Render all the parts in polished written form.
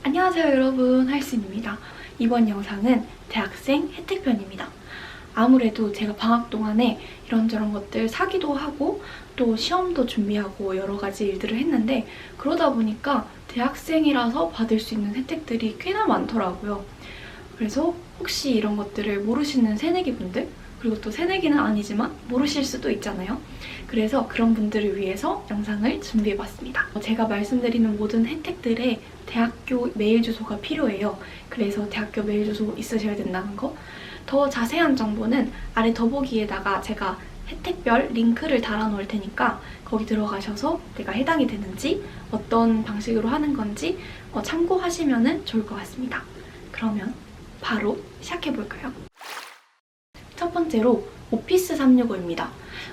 안녕하세요 여러분, 할신입니다. 이번 영상은 대학생 혜택편입니다. 아무래도 제가 방학 동안에 이런저런 것들 사기도 하고 또 시험도 준비하고 여러 가지 일들을 했는데 그러다 보니까 대학생이라서 받을 수 있는 혜택들이 꽤나 많더라고요. 그래서 혹시 이런 것들을 모르시는 새내기분들, 그리고 또 새내기는 아니지만 모르실 수도 있잖아요. 그래서 그런 분들을 위해서 영상을 준비해봤습니다. 제가 말씀드리는 모든 혜택들의 대학교 메일 주소가 필요해요. 그래서 대학교 메일 주소 있으셔야 된다는 거. 더 자세한 정보는 아래 더보기에다가 제가 혜택별 링크를 달아놓을 테니까 거기 들어가셔서 내가 해당이 되는지 어떤 방식으로 하는 건지 참고하시면 좋을 것 같습니다. 그러면 바로 시작해볼까요? 첫 번째로 오피스 365입니다.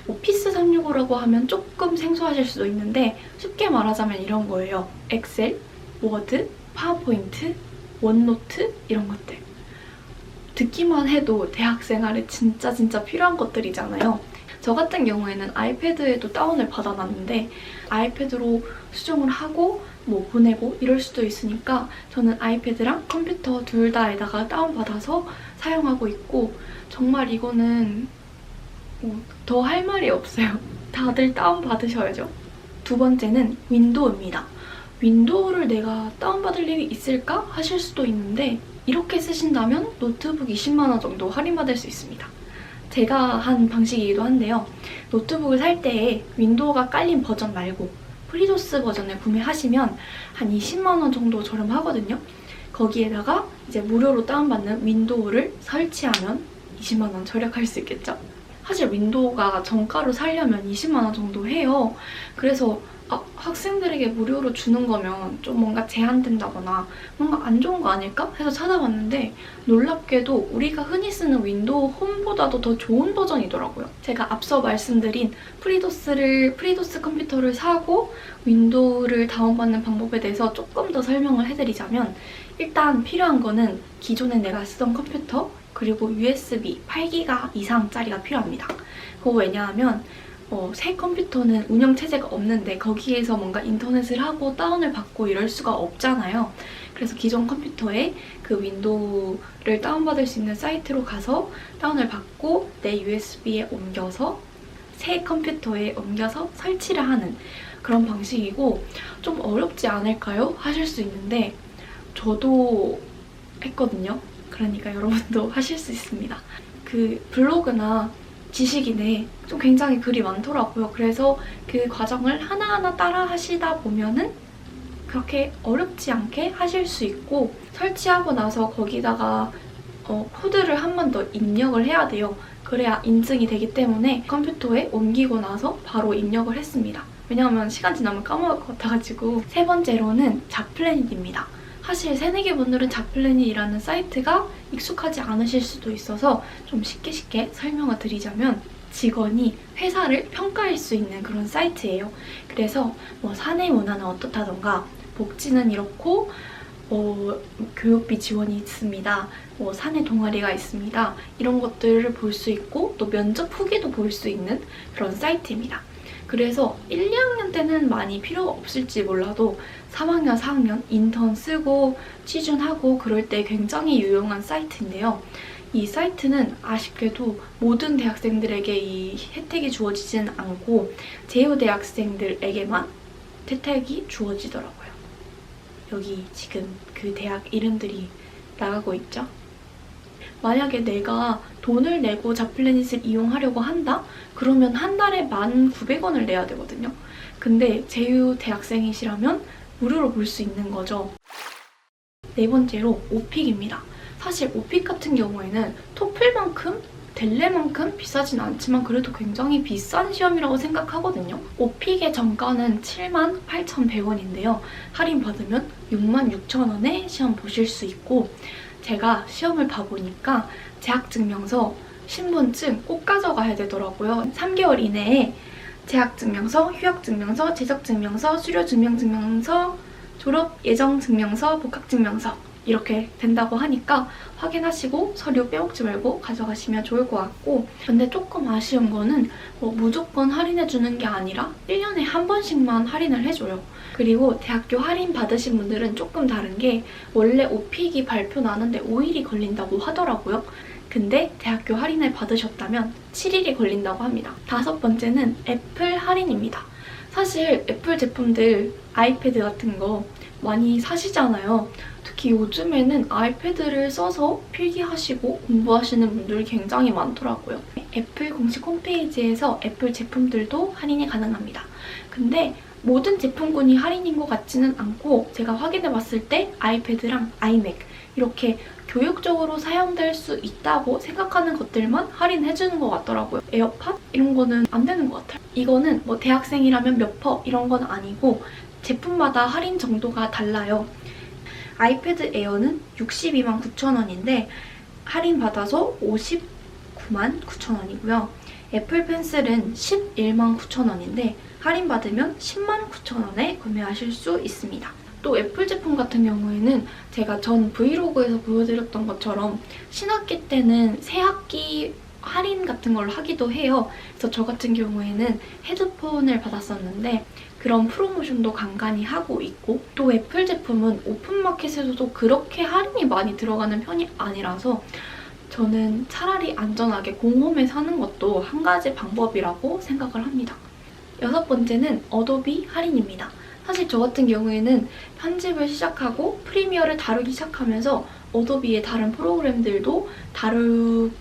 오피스 365라고 하면 조금 생소하실 수도 있는데 쉽게 말하자면 이런 거예요. 엑셀, 워드, 파워포인트, 원노트 이런 것들. 듣기만 해도 대학 생활에 진짜 필요한 것들이잖아요. 저 같은 경우에는 아이패드에도 다운을 받아놨는데 아이패드로 수정을 하고 보내고 이럴 수도 있으니까 저는 아이패드랑 컴퓨터 둘 다에다가 다운받아서 사용하고 있고 정말 이거는 더 할 말이 없어요. 다들 다운받으셔야죠. 두 번째는 윈도우입니다. 윈도우를 내가 다운받을 일이 있을까 하실 수도 있는데 이렇게 쓰신다면 노트북 20만 원 정도 할인받을 수 있습니다. 제가 한 방식이기도 한데요. 노트북을 살 때에 윈도우가 깔린 버전 말고 프리도스 버전을 구매하시면 한 20만 원 정도 저렴하거든요. 거기에다가 이제 무료로 다운받는 윈도우를 설치하면 20만 원 절약할 수 있겠죠? 사실 윈도우가 정가로 사려면 20만 원 정도 해요. 그래서 학생들에게 무료로 주는 거면 좀 뭔가 제한된다거나 뭔가 안 좋은 거 아닐까 해서 찾아봤는데 놀랍게도 우리가 흔히 쓰는 윈도우 홈보다도 더 좋은 버전이더라고요. 제가 앞서 말씀드린 프리도스 컴퓨터를 사고 윈도우를 다운받는 방법에 대해서 조금 더 설명을 해드리자면 일단 필요한 거는 기존에 내가 쓰던 컴퓨터 그리고 USB 8기가 이상짜리가 필요합니다. 그거 왜냐하면 새 컴퓨터는 운영체제가 없는데 거기에서 뭔가 인터넷을 하고 다운을 받고 이럴 수가 없잖아요. 그래서 기존 컴퓨터에 그 윈도우를 다운받을 수 있는 사이트로 가서 다운을 받고 내 USB에 옮겨서 새 컴퓨터에 옮겨서 설치를 하는 그런 방식이고 좀 어렵지 않을까요? 하실 수 있는데 저도 했거든요. 그러니까 여러분도 하실 수 있습니다. 그 블로그나 지식인에 좀 굉장히 글이 많더라고요. 그래서 그 과정을 하나하나 따라 하시다 보면은 그렇게 어렵지 않게 하실 수 있고 설치하고 나서 거기다가 코드를 한 번 더 입력을 해야 돼요. 그래야 인증이 되기 때문에 컴퓨터에 옮기고 나서 바로 입력을 했습니다. 왜냐하면 시간 지나면 까먹을 것 같아가지고. 세 번째로는 잡플래닛입니다. 사실 새내기 분들은 잡플래닛이라는 사이트가 익숙하지 않으실 수도 있어서 좀 쉽게 설명을 드리자면 직원이 회사를 평가할 수 있는 그런 사이트예요. 그래서 사내 문화는 어떻다던가 복지는 이렇고 교육비 지원이 있습니다. 사내 동아리가 있습니다. 이런 것들을 볼 수 있고 또 면접 후기도 볼 수 있는 그런 사이트입니다. 그래서 1, 2학년 때는 많이 필요가 없을지 몰라도 3학년, 4학년 인턴 쓰고 취준하고 그럴 때 굉장히 유용한 사이트인데요. 이 사이트는 아쉽게도 모든 대학생들에게 이 혜택이 주어지지는 않고 제휴대학생들에게만 혜택이 주어지더라고요. 여기 지금 그 대학 이름들이 나가고 있죠? 만약에 내가 돈을 내고 잡플래닛을 이용하려고 한다? 그러면 한 달에 1,900원을 내야 되거든요. 근데 제휴 대학생이시라면 무료로 볼 수 있는 거죠. 네 번째로 오픽입니다. 사실 오픽 같은 경우에는 토플만큼 델레만큼 비싸진 않지만 그래도 굉장히 비싼 시험이라고 생각하거든요. 오픽의 정가는 78,100원인데요. 할인받으면 66,000원에 시험 보실 수 있고 제가 시험을 봐보니까 재학증명서, 신분증 꼭 가져가야 되더라고요. 3개월 이내에 재학증명서, 휴학증명서, 재적증명서, 수료증명증명서, 졸업 예정증명서, 복학증명서 이렇게 된다고 하니까 확인하시고 서류 빼먹지 말고 가져가시면 좋을 것 같고, 근데 조금 아쉬운 거는 뭐 무조건 할인해주는 게 아니라 1년에 한 번씩만 할인을 해줘요. 그리고 대학교 할인 받으신 분들은 조금 다른 게 원래 오픽이 발표 나는데 5일이 걸린다고 하더라고요. 근데 대학교 할인을 받으셨다면 7일이 걸린다고 합니다. 5번째는 애플 할인입니다. 사실 애플 제품들 아이패드 같은 거 많이 사시잖아요. 특히 요즘에는 아이패드를 써서 필기하시고 공부하시는 분들이 굉장히 많더라고요. 애플 공식 홈페이지에서 애플 제품들도 할인이 가능합니다. 근데 모든 제품군이 할인인 것 같지는 않고 제가 확인해봤을 때 아이패드랑 아이맥 이렇게 교육적으로 사용될 수 있다고 생각하는 것들만 할인해주는 것 같더라고요. 에어팟? 이런 거는 안 되는 것 같아요. 이거는 뭐 대학생이라면 몇 퍼 이런 건 아니고 제품마다 할인 정도가 달라요. 아이패드 에어는 62만 9천 원인데 할인받아서 59만 9천 원이고요. 애플 펜슬은 11만 9천 원인데 할인받으면 10만 9천 원에 구매하실 수 있습니다. 또 애플 제품 같은 경우에는 제가 전 브이로그에서 보여드렸던 것처럼 신학기 때는 새학기 할인 같은 걸 하기도 해요. 그래서 저 같은 경우에는 헤드폰을 받았었는데 그런 프로모션도 간간히 하고 있고, 또 애플 제품은 오픈마켓에서도 그렇게 할인이 많이 들어가는 편이 아니라서 저는 차라리 안전하게 공홈에 사는 것도 한 가지 방법이라고 생각을 합니다. 6번째는 어도비 할인입니다. 사실 저 같은 경우에는 편집을 시작하고 프리미어를 다루기 시작하면서 어도비의 다른 프로그램들도 다루기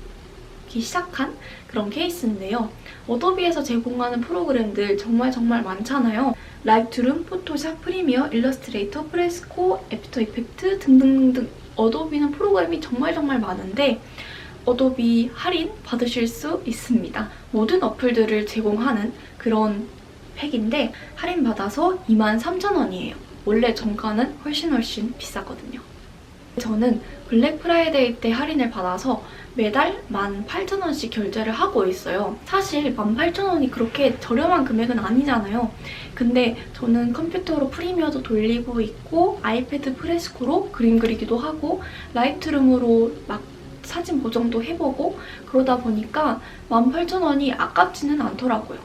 시작한 그런 케이스인데요. 어도비에서 제공하는 프로그램들 정말 많잖아요. 라이트룸, 포토샵, 프리미어, 일러스트레이터, 프레스코, 애프터 이펙트 등등등 어도비는 프로그램이 정말 많은데 어도비 할인 받으실 수 있습니다. 모든 어플들을 제공하는 그런 팩인데 할인받아서 23,000원이에요. 원래 정가는 훨씬 비싸거든요. 저는 블랙 프라이데이 때 할인을 받아서 매달 18,000원씩 결제를 하고 있어요. 사실 18,000원이 그렇게 저렴한 금액은 아니잖아요. 근데 저는 컴퓨터로 프리미어도 돌리고 있고 아이패드 프레스코로 그림 그리기도 하고 라이트룸으로 막 사진 보정도 해보고 그러다 보니까 18,000원이 아깝지는 않더라고요.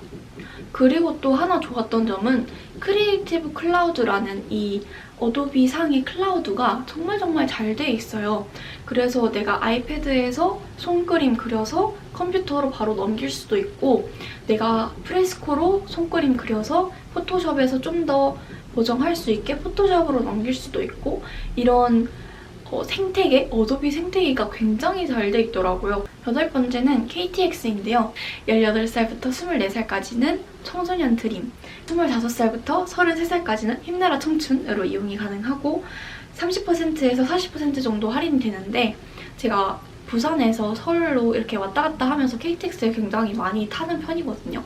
그리고 또 하나 좋았던 점은 크리에이티브 클라우드라는 이 어도비 상의 클라우드가 정말 잘 돼 있어요. 그래서 내가 아이패드에서 손그림 그려서 컴퓨터로 바로 넘길 수도 있고 내가 프레스코로 손그림 그려서 포토샵에서 좀 더 보정할 수 있게 포토샵으로 넘길 수도 있고 이런 생태계, 어도비 생태계가 굉장히 잘 돼 있더라고요. 8번째는 KTX인데요. 18살부터 24살까지는 청소년 드림, 25살부터 33살까지는 힘내라 청춘으로 이용이 가능하고 30%에서 40% 정도 할인이 되는데 제가 부산에서 서울로 이렇게 왔다 갔다 하면서 KTX를 굉장히 많이 타는 편이거든요.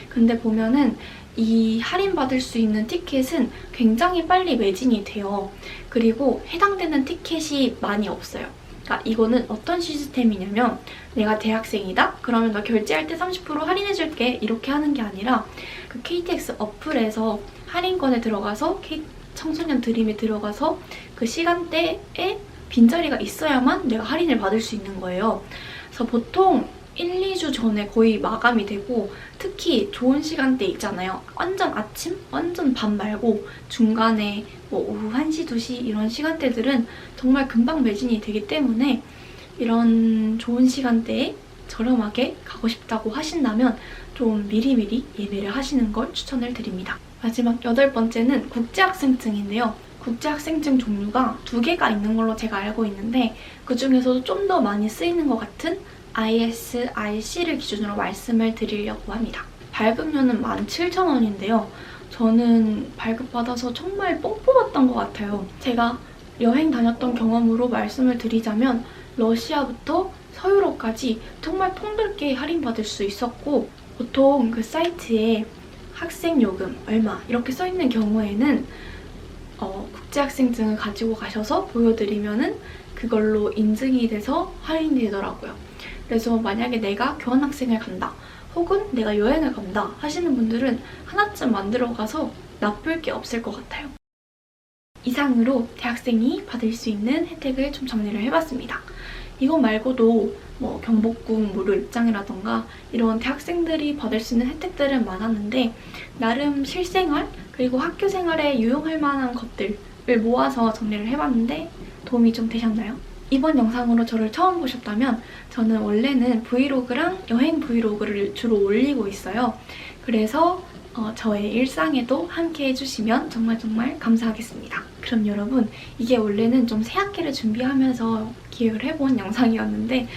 근데 보면은 이 할인받을 수 있는 티켓은 굉장히 빨리 매진이 돼요. 그리고 해당되는 티켓이 많이 없어요. 그러니까 이거는 어떤 시스템이냐면 내가 대학생이다? 그러면 너 결제할 때 30% 할인해줄게 이렇게 하는 게 아니라 그 KTX 어플에서 할인권에 들어가서 청소년 드림에 들어가서 그 시간대에 빈자리가 있어야만 내가 할인을 받을 수 있는 거예요. 그래서 보통 1, 2주 전에 거의 마감이 되고 특히 좋은 시간대 있잖아요. 완전 아침, 완전 밤 말고 중간에 뭐 오후 1시, 2시 이런 시간대들은 정말 금방 매진이 되기 때문에 이런 좋은 시간대에 저렴하게 가고 싶다고 하신다면 좀 미리미리 예매를 하시는 걸 추천을 드립니다. 마지막 8번째는 국제학생증인데요. 국제학생증 종류가 2개가 있는 걸로 제가 알고 있는데 그중에서도 좀 더 많이 쓰이는 것 같은 ISRC를 기준으로 말씀을 드리려고 합니다. 발급료는 17,000원인데요. 저는 발급받아서 정말 뽕 뽑았던 것 같아요. 제가 여행 다녔던 경험으로 말씀을 드리자면 러시아부터 서유럽까지 정말 통넓게 할인받을 수 있었고 보통 그 사이트에 학생요금 얼마 이렇게 써있는 경우에는 국제학생증을 가지고 가셔서 보여드리면은 그걸로 인증이 돼서 할인이 되더라고요. 그래서 만약에 내가 교환학생을 간다 혹은 내가 여행을 간다 하시는 분들은 하나쯤 만들어 가서 나쁠 게 없을 것 같아요. 이상으로 대학생이 받을 수 있는 혜택을 좀 정리를 해봤습니다. 이것 말고도 뭐 경복궁 무료 입장이라던가 이런 대학생들이 받을 수 있는 혜택들은 많았는데 나름 실생활 그리고 학교 생활에 유용할 만한 것들을 모아서 정리를 해봤는데 도움이 좀 되셨나요? 이번 영상으로 저를 처음 보셨다면 저는 원래는 브이로그랑 여행 브이로그를 주로 올리고 있어요. 그래서 저의 일상에도 함께 해주시면 정말 감사하겠습니다. 그럼 여러분, 이게 원래는 좀 새학기를 준비하면서 기획을 해본 영상이었는데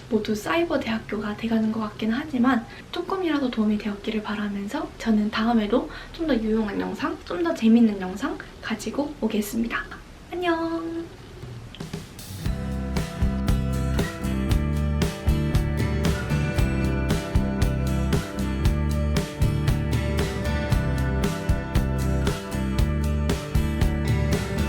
모두 사이버 대학교가 돼가는 것 같긴 하지만 조금이라도 도움이 되었기를 바라면서 저는 다음에도 좀 더 유용한 영상, 좀 더 재밌는 영상 가지고 오겠습니다. 안녕!